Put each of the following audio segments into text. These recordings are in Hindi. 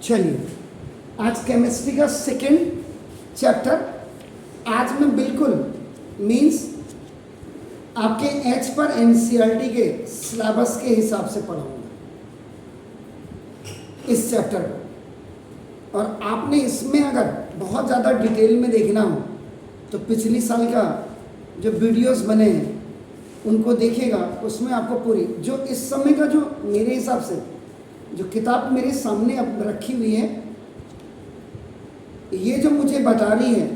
चलिए, आज केमिस्ट्री का सेकेंड चैप्टर आज मैं बिल्कुल मीन्स आपके एच पर एनसीईआरटी के सिलेबस के हिसाब से पढ़ाऊंगा इस चैप्टर को। और आपने इसमें अगर बहुत ज़्यादा डिटेल में देखना हो तो पिछली साल का जो वीडियोस बने हैं उनको देखेगा, उसमें आपको पूरी जो इस समय का जो मेरे हिसाब से जो किताब मेरे सामने अब रखी हुई है, ये जो मुझे बता रही है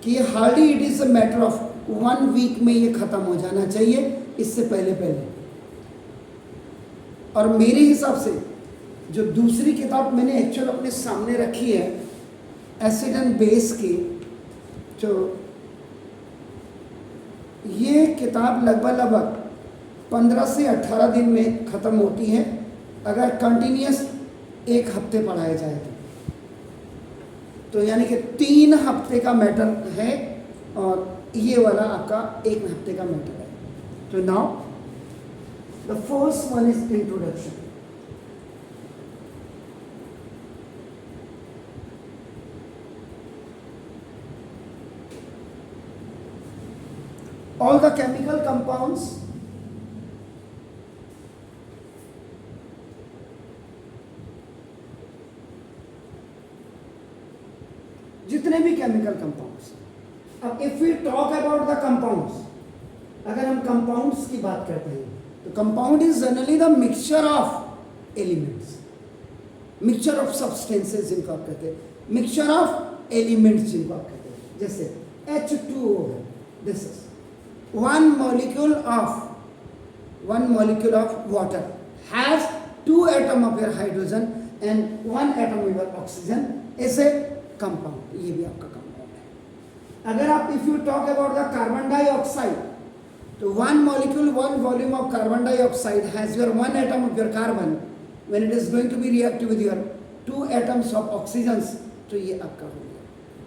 कि hardly it is a matter of 1 week में ये ख़त्म हो जाना चाहिए, इससे पहले। और मेरे हिसाब से जो दूसरी किताब मैंने एक्चुअल अपने सामने रखी है एसिड एंड बेस की, जो ये किताब लगभग 15 से 18 दिन में ख़त्म होती है अगर कंटिन्यूस 1 हफ्ते पढ़ाया जाए तो यानी कि 3 हफ्ते का मैटर है और ये वाला आपका 1 हफ्ते का मैटर है। तो now the first one is introduction. All the chemical compounds जितने भी केमिकल कंपाउंड्स। अब if we talk about the compounds, अगर हम कंपाउंड्स की बात करते हैं तो compound is generally the mixture of elements, mixture of substances जिनको आप कहते हैं, मिक्सचर ऑफ एलिमेंट्स जिनको आप कहते हैं। जैसे H2O है, this is one molecule of water has 2 atom of your hydrogen and 1 atom of your oxygen is a compound। ये भी आपका compound है। अगर आप if you talk about the carbon dioxide, तो 1 molecule 1 volume of carbon dioxide has your 1 atom of your carbon, when it is going to be reactive with your 2 atoms of oxygens, तो ये आपका हो गया।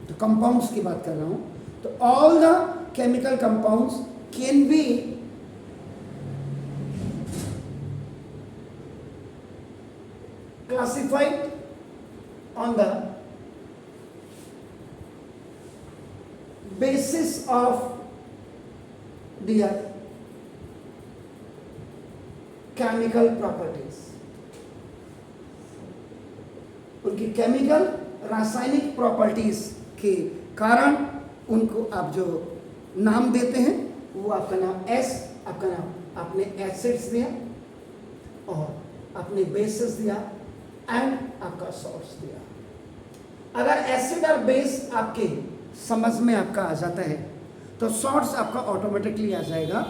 तो compounds की बात कर रहा हूँ। तो all the chemical compounds can be classified on the basis of their chemical properties। उनकी केमिकल रासायनिक प्रॉपर्टीज के कारण उनको आप जो नाम देते हैं वो आपका नाम एस, आपका नाम आपने एसिड्स दिया और आपने बेसिस दिया एंड आपका सॉल्ट्स दिया। अगर एसिड और बेस आपके समझ में आपका आ जाता है तो सॉल्ट्स आपका ऑटोमेटिकली आ जाएगा।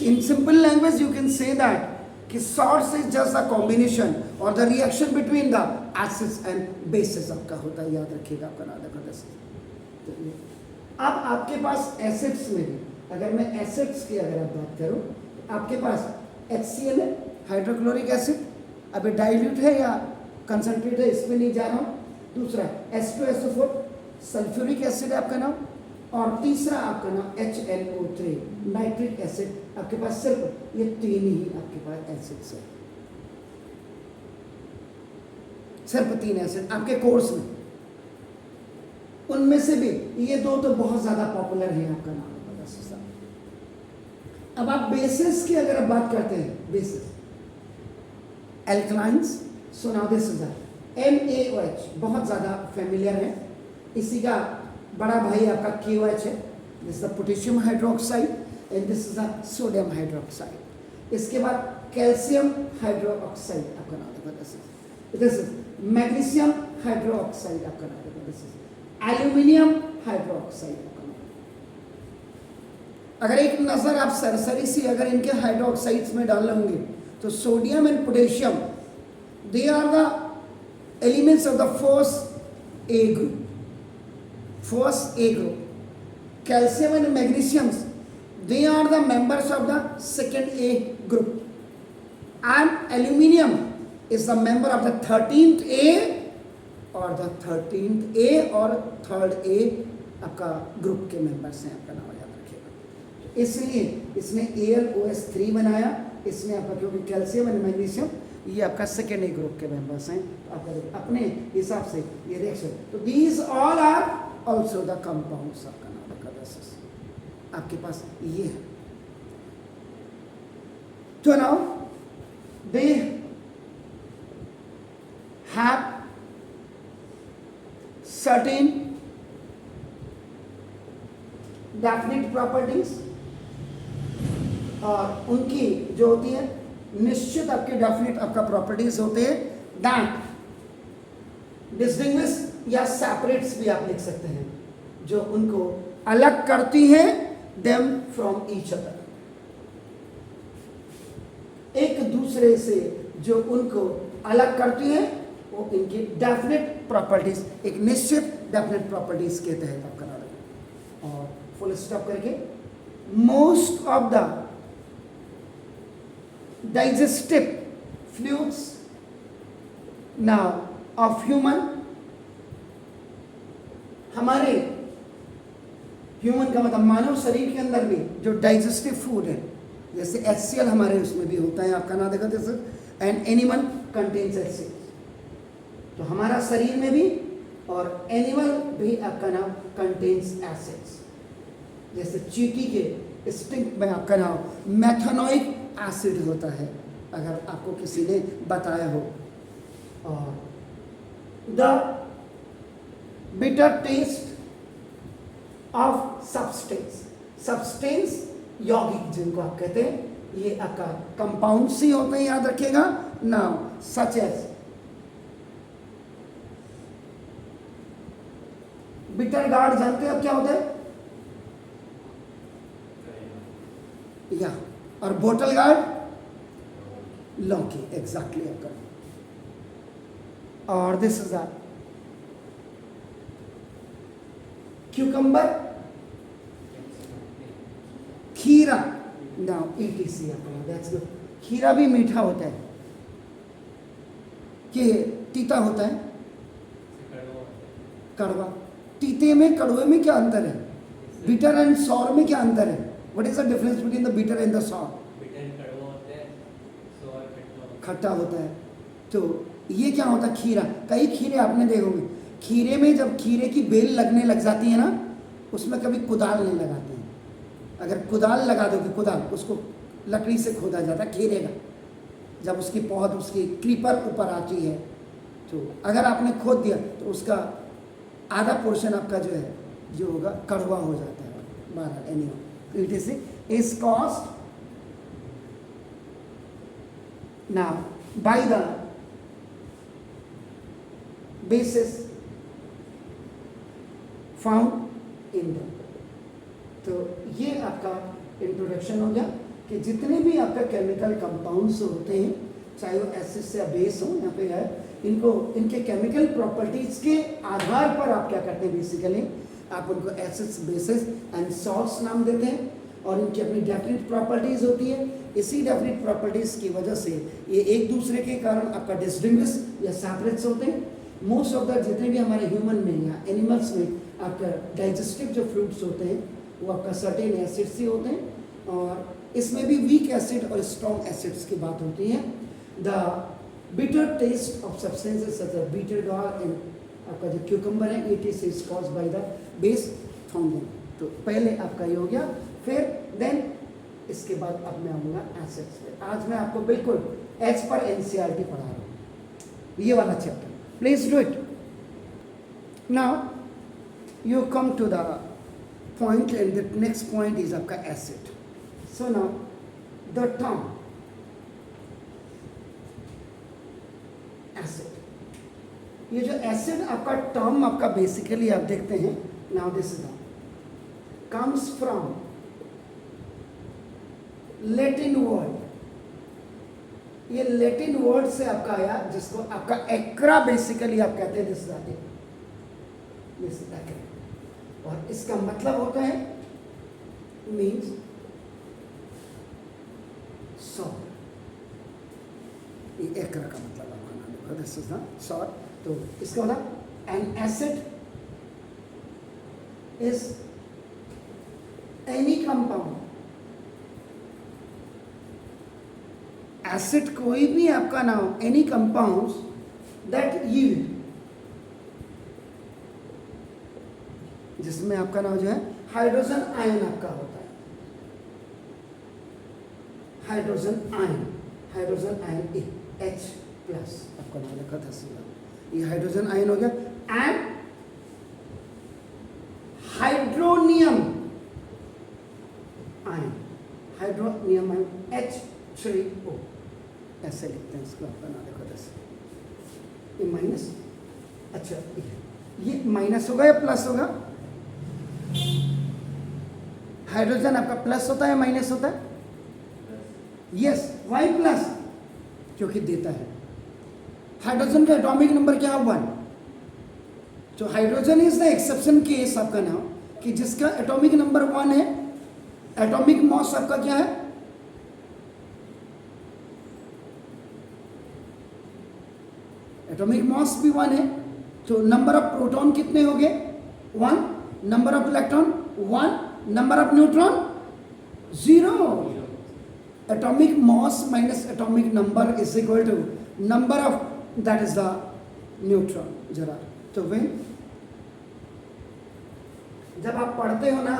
In simple language you can say that कि salts is just a combination और the reaction between the acids and bases आपका होता है, याद रखिएगा आपका नाम रखा। अब आपके पास एसिड्स में भी अगर मैं एसिड्स की अगर आप बात करूं तो आपके पास HCl है, हाइड्रोक्लोरिक एसिड, अभी डाइल्यूट है या कंसंट्रेट है, इसमें नहीं जा रहा हूं। दूसरा H2SO4 सल्फ्यूरिक एसिड है आपका नाम, और तीसरा आपका नाम HNO3 नाइट्रिक एसिड। आपके पास सिर्फ ये 3 ही आपके पास एसिड्स है, सिर्फ 3 एसिड आपके कोर्स में। उनमें से भी ये 2 तो बहुत ज्यादा पॉपुलर है, आपका नाम है। अब आप बेसिस की अगर आप बात करते हैं, bases alkalines, so now this is NaOH बहुत ज्यादा फेमिलियर है। इसी का बड़ा भाई आपका KOH है, this is the potassium hydroxide and this is the sodium hydroxide. इसके बाद कैल्शियम हाइड्रोक्साइड आपका नाम है, दिस इज मैग्नीशियम हाइड्रोक्साइड आपका नाम है, दिस इज एल्यूमिनियम हाइड्रोक्साइड। अगर एक नजर आप सरसरी सी अगर इनके हाइड्रोक्साइड्स में डाल होंगे तो sodium and potassium they are the elements of the first A group. Calcium and magnesium they are the members of the second A group and aluminium is the member of the 13th A और द 13th ए और 3rd ए आपका ग्रुप के मेंबर्स हैं, आपका नाम याद रखिएगा। इसलिए इसने AlOH3 बनाया, इसने आपका क्योंकि कैल्शियम एंड मैग्नीशियम ये आपका सेकेंडरी ग्रुप के मेंबर्स हैं। तो आपका अपने हिसाब से ये रिएक्शन, तो these all are also the compounds of cannabis. आपके पास ये है। तो now they have certain definite properties, और उनकी जो होती है निश्चित आपके डेफिनेट आपका प्रॉपर्टीज होते हैं दैट डिस्टिंग्विश या सेपरेट्स भी आप लिख सकते हैं, जो उनको अलग करती है देम फ्रॉम ईच अदर, एक दूसरे से जो उनको अलग करती है वो इनकी डेफिनेट प्रॉपर्टीज, एक निश्चित डेफिनेट प्रॉपर्टीज के तहत आप करा रहे हैं। और फुल स्टॉप करके most of the digestive fluids now of human, हमारे ह्यूमन का मतलब मानव शरीर के अंदर भी जो डाइजेस्टिव फूड है, जैसे HCl हमारे उसमें भी होता है, आपका नाम देखा जैसे, एंड एनिमल कंटेन्स HCl, तो हमारा शरीर में भी और एनिमल भी आपका नाम कंटेन्स एसिड्स, जैसे चींटी के स्टिंक में आपका नाम मेथनोइक एसिड होता है, अगर आपको किसी ने बताया हो। और the bitter taste of substance, substance यौगिक जिनको आप कहते हैं, ये आपका कंपाउंड्स ही होते हैं, याद रखिएगा। Now such as bitter gourd, जानते हैं आप क्या होता है? या और बोटल गार्ड लौकी, एग्जैक्टली आपका। और दिस इज अ क्यूकम्बर, खीरा, नाउ ETC आपका, दैट्स गुड। खीरा भी मीठा होता है कि तीता होता है? कड़वा। तीते में कड़वे में क्या अंतर है? बिटर एंड सॉर में क्या अंतर है? What is the difference between the bitter and the sour? Bitter कड़वा होता है, सॉर खट्टा होता है। तो ये क्या होता है? खीरा। कई खीरे आपने देखे होंगे, खीरे में जब खीरे की बेल लगने लग जाती है ना, उसमें कभी कुदाल नहीं लगाते हैं। अगर कुदाल लगा दोगे, कुदाल उसको लकड़ी से खोदा जाता है खीरे का, जब उसकी पौध उसकी क्रीपर ऊपर आती है, तो अगर आपने खोद दिया तो उसका आधा पोर्शन आपका जो है जो होगा कड़वा हो जाता है। बहरहाल anyway it is caused now by the bases found in the, तो ये आपका इंट्रोडक्शन हो गया कि जितने भी आपका केमिकल कंपाउंड्स होते हैं, चाहे वो एसिड या बेस हो, यहाँ पे है, इनको इनके केमिकल प्रॉपर्टीज के आधार पर आप क्या करते हैं, बेसिकली आप उनको एसिड्स, बेसिस एंड सॉल्ट्स नाम देते हैं, और इनकी अपनी डेफिनेट प्रॉपर्टीज होती है। इसी डेफिनेट प्रॉपर्टीज की वजह से ये एक दूसरे के कारण आपका डिस्टिंग्विश या सेपरेट्स होते हैं। मोस्ट ऑफ द जितने भी हमारे ह्यूमन में या एनिमल्स में आपका डाइजेस्टिव जो फ्लूइड्स होते हैं वो आपका सर्टेन एसिड्स ही होते हैं, और इसमें भी वीक एसिड और स्ट्रॉन्ग एसिड्स की बात होती है। The bitter taste of substances such as bitter gourd and आपका जो क्यूकम्बर है, it is caused by the base found. तो पहले आपका ये हो गया, फिर देन इसके बाद अब मैं आऊँगा एसिड्स पे। आज मैं आपको बिल्कुल एज पर NCERT पढ़ा रहा हूँ, ये वाला chapter. Please do it. Now you come to the point and the next point is आपका acid. So now the term acid, ये जो एसिड आपका टर्म आपका बेसिकली आप देखते हैं, now this is comes from Latin word. ये लैटिन वर्ड से आपका आया, जिसको आपका एक्रा बेसिकली आप कहते हैं, दिस एक्रा, और इसका मतलब होता है मीन्स सॉल्ट। ये एक्रा का मतलब आपका नाम है, दिस इज द सॉल्ट। तो इसका मतलब N acid is any compound acid कोई भी आपका ना हो, एनी कंपाउंड्स दैट यील्ड, जिसमें आपका नाम जो है हाइड्रोजन आयन आपका होता है, हाइड्रोजन आयन H प्लस आपका नाम लिखा था सीधा, ये हाइड्रोजन आयन हो गया। एंड हाइड्रोनियम आयन H3O, ऐसे लिखते हैं इसको, आपका नाम लिखा था ये माइनस, अच्छा ये माइनस होगा या प्लस होगा? हाइड्रोजन आपका प्लस होता है माइनस होता है? यस, वाई प्लस, क्योंकि देता है। हाइड्रोजन का एटॉमिक नंबर क्या है? 1। तो hydrogen is the exception case आपका नाम, कि जिसका एटॉमिक नंबर 1 है। एटॉमिक मॉस आपका क्या है? एटॉमिक मॉस भी 1 है, तो नंबर ऑफ प्रोटॉन कितने हो गए? 1, number of electron 1, number of neutron 0। Atomic mass minus atomic number is equal to number of, that is the neutron. जरा तो वे जब आप पढ़ते हो ना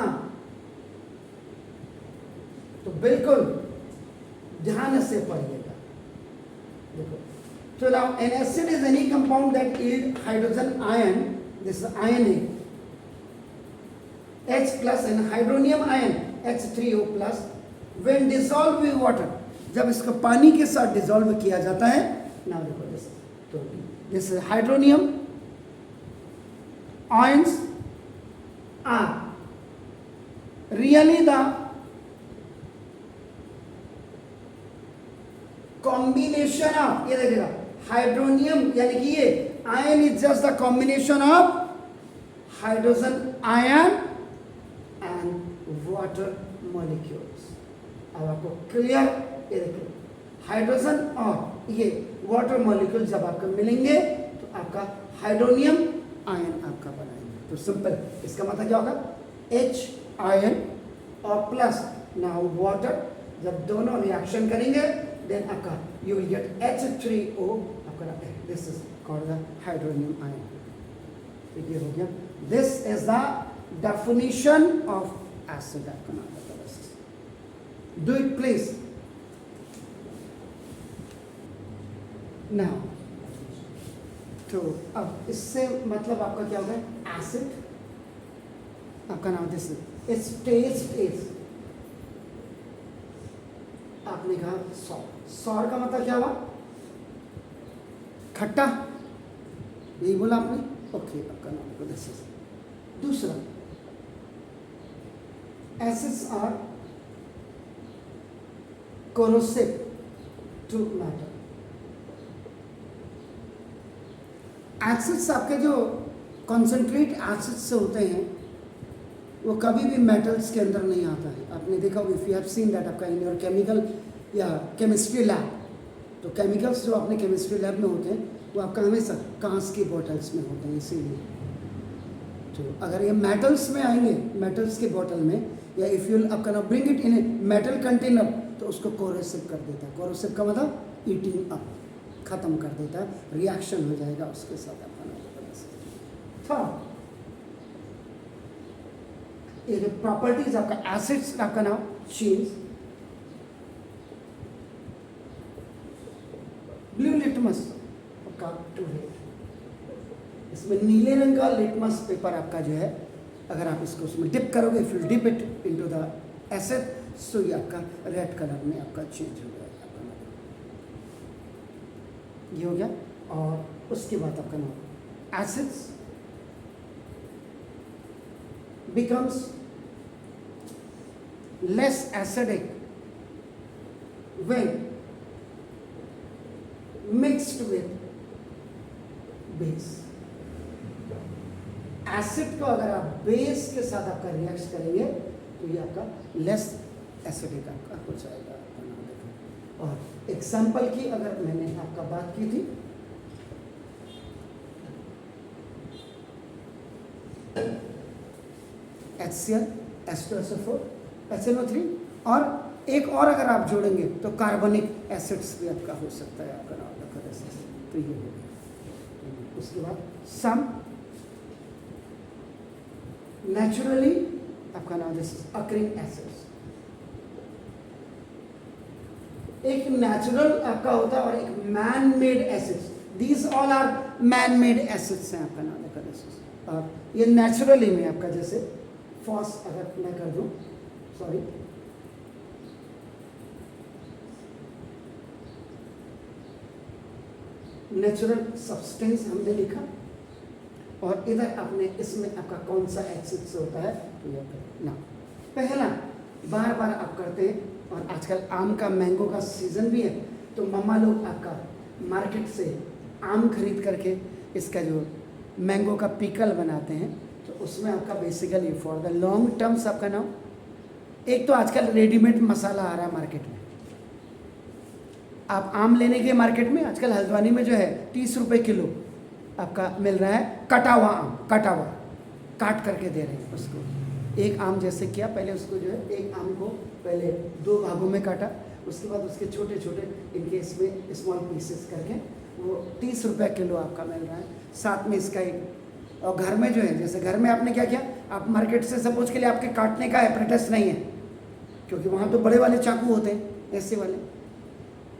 तो बिल्कुल ध्यान से पढ़िएगा। देखो, so now an acid is any compound that yield hydrogen ion, this is ionic, H plus, and hydronium ion H3O plus when dissolved with water, जब इसको पानी के साथ डिसॉल्व किया जाता है। now देखो this, तो this hydronium ions are really the combination of, ये देखिएगा हाइड्रोनियम यानी कि ये ion is just the combination of hydrogen ion and water molecules. अब आपको क्लियर, ये देखिए हाइड्रोजन और ये वाटर मॉलिक्यूल जब आपको मिलेंगे तो आपका हाइड्रोनियम आयन आपका बनाएंगे। तो सिंपल, इसका मतलब क्या होगा? H आयन और प्लस नाउ वाटर, जब दोनों रिएक्शन करेंगे then आपका you will get H3O आपका, this is called the hydronium ion। तो ये हो गया, this is the definition of acid आपका नाम होता है। Do it please now। तो अब इससे मतलब आपका क्या होगा? एसिड आपका नाम, दिस इज टेस्ट इज, आपने कहा सॉर, सॉर का मतलब क्या हुआ? खट्टा, यही बोला आपने? ओके, आपका नाम को दिस इज। दूसरा, acids are corrosive to matter. Acids आपके जो कॉन्सेंट्रेट एसिड्स से होते हैं वो कभी भी मेटल्स के अंदर नहीं आता है। आपने देखा होगा, if you have seen that आपका इन योर केमिकल या केमिस्ट्री लैब, तो केमिकल्स जो अपने केमिस्ट्री लैब में होते हैं वो आपका हमेशा कांच की बॉटल्स में होते हैं। इसीलिए तो अगर ये मेटल्स में आएंगे, मेटल्स के बॉटल में, या इफ़ यू आपका ना bring it in a metal container, तो उसको कोरोसिव कर देता है। कोरोसिव का मतलब ईटिंग अप, ख़त्म कर देता है, रिएक्शन हो जाएगा उसके साथ आपका नाम। ये जो प्रॉपर्टीज आपका एसिड्स आपका नाम चेंज। ब्लू लिटमस आपका 2 है, इसमें नीले रंग का लिटमस पेपर आपका जो है, अगर आप इसको उसमें डिप करोगे, if you dip it into the acid, so ये आपका रेड कलर में आपका चेंज हो जाएगा। ये हो गया। और उसके बाद आपका नाम acids becomes less acidic when mixed with base। Acid को अगर आप बेस के साथ आपका रिएक्ट करेंगे तो ये आपका लेस एसिडिक आपका हो जाएगा। और एग्जाम्पल की अगर मैंने आपका बात की थी, HCl, H2SO4, HNO3, और एक और अगर आप जोड़ेंगे तो कार्बनिक एसिड्स भी आपका हो सकता है आपका नाम रखा एसिड्स, तो ये हो गया। उसके बाद सम नेचुरली आपका नाम दिस इज अकरिंग एसिड्स, एक नेचुरल आपका होता है और एक man made acids, these all are man made acids हैं आपका नाम रखा एसिड्स। और ये नेचुरली में आपका जैसे फॉस अगर मैं कर दूं, सॉरी नेचुरल सब्सटेंस हमने लिखा, और इधर आपने इसमें आपका कौन सा एसिड्स होता है तो ये ना पहला बार बार आप करते हैं। और आजकल आम का मैंगो का सीज़न भी है, तो मम्मा लोग आपका मार्केट से आम खरीद करके इसका जो मैंगो का पिकल बनाते हैं, तो उसमें आपका basically for the long terms आपका नाम, एक तो आजकल रेडीमेड मसाला आ रहा है मार्केट में, आप आम लेने के मार्केट में आजकल हल्द्वानी में जो है 30 रुपये किलो आपका मिल रहा है कटा हुआ आम, कटा हुआ काट करके दे रहे हैं उसको। एक आम जैसे किया, पहले उसको जो है एक आम को पहले 2 भागों में काटा, उसके बाद उसके छोटे छोटे इनके इसमें स्मॉल पीसेस करके वो 30 रुपये किलो आपका मिल रहा है। साथ में इसका एक, और घर में जो है जैसे घर में आपने क्या किया, आप मार्केट से सपोज के लिए आपके काटने का एपरेटस नहीं है, क्योंकि वहाँ तो बड़े वाले चाकू होते हैं ऐसे वाले,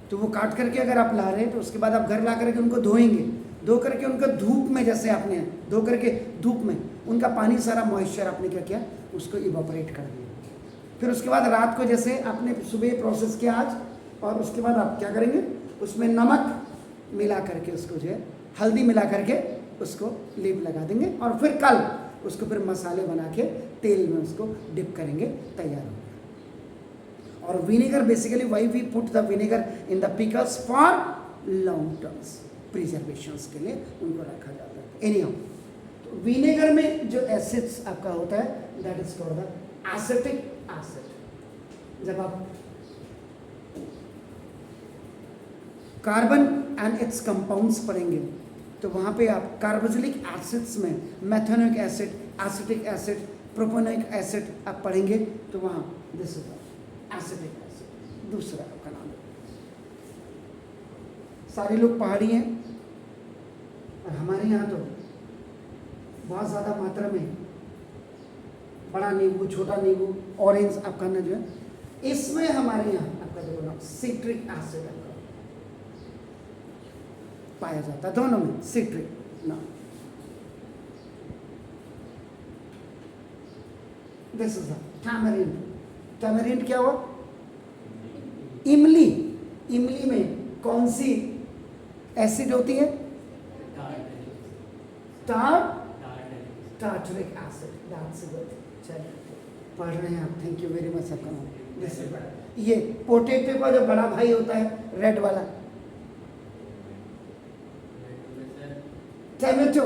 तो वो काट करके अगर आप ला रहे हैं तो उसके बाद आप घर ला करके उनको धोएंगे, धो करके उनका धूप में जैसे आपने धो करके धूप में उनका पानी सारा मॉइस्चर आपने क्या किया उसको इवापोरेट कर दिया। फिर उसके बाद रात को जैसे आपने सुबह प्रोसेस किया आज, और उसके बाद आप क्या करेंगे उसमें नमक मिला करके उसको जो है हल्दी मिला करके उसको लेप लगा देंगे, और फिर कल उसको फिर मसाले बना के तेल में उसको डिप करेंगे, तैयार हो गया। और vinegar basically why we put the vinegar in the pickles for long terms preservations के लिए उनको रखा जाता है। एनीहाउ, तो विनेगर में जो एसिड्स आपका होता है that is called the acetic acid. जब आप कार्बन एंड इट्स कंपाउंड्स पढ़ेंगे तो वहाँ पे आप कार्बोक्सिलिक एसिड्स में methanoic acid, acetic acid, propionic acid आप पढ़ेंगे, तो वहाँ दिस इज एसिटिक एसिड दूसरा आपका नाम है। सारे लोग पहाड़ी हैं और हमारे यहाँ तो बहुत ज़्यादा मात्रा में बड़ा नींबू, छोटा नींबू, ऑरेंज आपका ना जो है, इसमें हमारे यहाँ आपका जो नाम सिट्रिक एसिड आपका पाया जाता है, दोनों में सिट्रिक ना। This is tamarind. टैमरिंड क्या हुआ? इमली। इमली में कौन सी एसिड होती है? Tartaric acid. That's good. चलिए पढ़ रहे हैं आप, थैंक यू वेरी मच आपका। ये पोटैटो का जो बड़ा भाई होता है रेड वाला, टमेटो,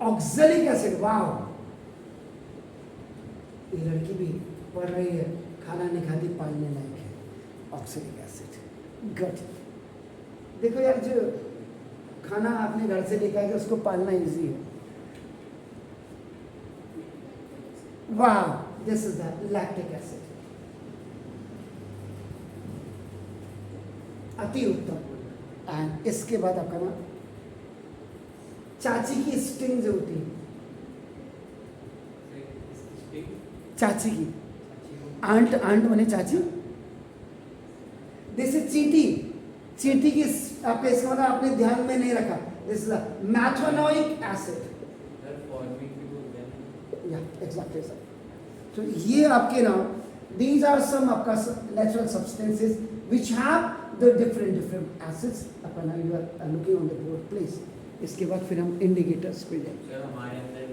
ऑक्सैलिक एसिड। वाह, ये लड़की भी पढ़ रही है, खाना नहीं खाती, पालने लायक है। Oxalic acid good. देखो यार, जो खाना आपने घर से लेकर आएगा उसको पालना इजी है। वाह, this is the lactic acid. अति उत्तम। एंड इसके बाद आपका नाम चाची की स्टिंग जो होती है, चाची की आंट, आंट माने चाची। दिस इज चींटी। चींटी की आपके इसका मतलब आपने ध्यान में नहीं रखा। This is methanoic acid. Yeah exactly sir. तो ये आपके नाम, दीज आर सम आपका natural substances which have the different acids. अपना you are looking on the board please. इसके बाद फिर हम इंडिकेटर्स पे जाएंगे। हमारे अंदर